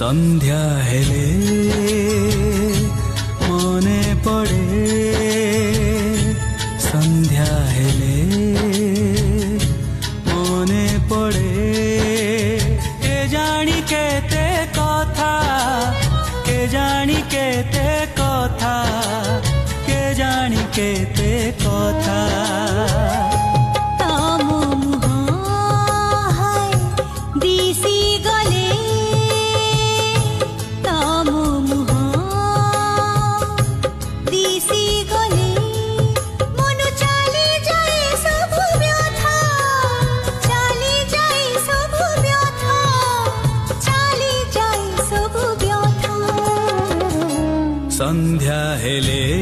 संध्या हेले मने पड़े, संध्या हेले मने पड़े। के जानी केते कथा, के जानी केते कथा, के जानी केते कथा। संध्या हेले